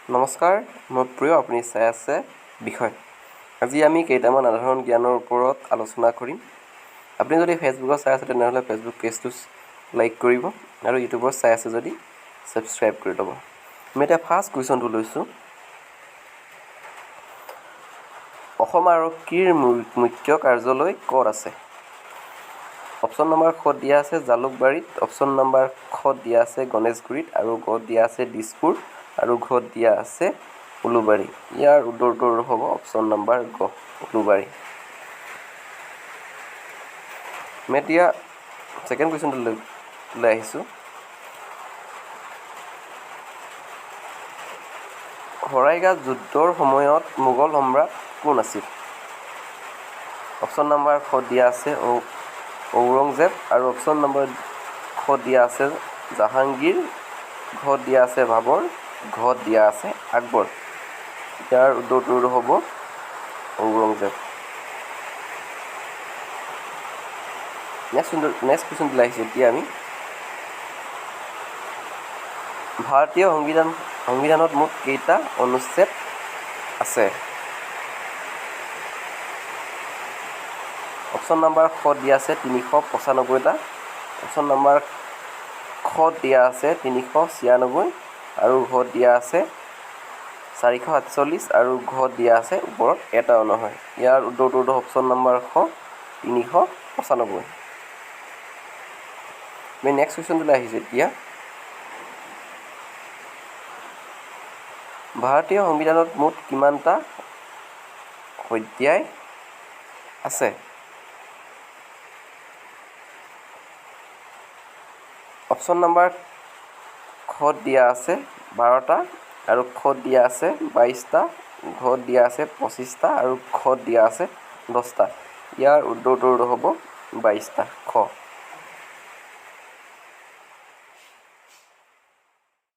নমস্কাৰ, মোৰ প্ৰিয় আপুনি চাই আছে বিষয়। আজি আমি কেইটামান সাধাৰণ জ্ঞানৰ ওপৰত আলোচনা কৰিম। আপুনি যদি ফেচবুকত চাই আছে তেনেহ'লে ফেচবুক পেজটো লাইক কৰিব আৰু ইউটিউবত চাই আছে যদি ছাবস্ক্ৰাইব কৰি ল'ব। আমি এতিয়া ফাৰ্ষ্ট কুৱেশ্যনটো লৈছোঁ। অসম আৰক্ষীৰ মুখ্য কাৰ্যালয় ক'ত আছে? অপশ্যন নম্বৰ খ দিয়া আছে জালুকবাৰীত, অপশ্যন নম্বৰ খ দিয়া আছে গণেশগুৰিত, আৰু গ দিয়া আছে দিছপুৰ, আৰু ঘ দিয়া আছে উলুবাৰী। ইয়াৰ উত্তৰটো হ'ব অপশ্যন নম্বৰ গ উলুবাৰী। আমি এতিয়া ছেকেণ্ড কুৱেশ্যনটো লৈ আহিছোঁ। শৰাইঘাট যুদ্ধৰ সময়ত মোগল সম্ৰাট কোন আছিল? অপশ্যন নম্বৰ খ দিয়া আছে ঔৰংজেব, আৰু অপশ্যন নম্বৰ খ দিয়া আছে জাহাংগীৰ, ঘ দিয়া আছে বাবৰ, ঘ দিয়া আছে আকবৰ। ইয়াৰ উত্তৰটো হ'ব ঔৰংজেব। নেক্সট কুৱেশ্যনটো আহিছে এতিয়া আমি। ভাৰতীয় সংবিধানত মুঠ কেইটা অনুচ্ছেদ আছে? অপশ্যন নম্বৰ খ দিয়া আছে 395টা, অপশ্যন নম্বৰ খ দিয়া আছে 396, আৰু ঘ দিয়া আছে 447, আৰু ঘ দিয়া আছে ওপৰত এটাও নহয়। ইয়াৰ উত্তৰটো অপশ্যন নম্বৰ খ 395। আমি নেক্সট কুৱেশ্যনটোলৈ আহিছোঁ এতিয়া। ভাৰতীয় সংবিধানত মুঠ কিমানটা অধ্যায় আছে? অপশ্যন নম্বৰ খ দিয়া আছে 12টা, আৰু খ দিয়া আছে 22টা, ঘ দিয়া আছে 25টা, আৰু খ দিয়া আছে 10টা। ইয়াৰ উত্তৰটো হ'ব 22টা খ।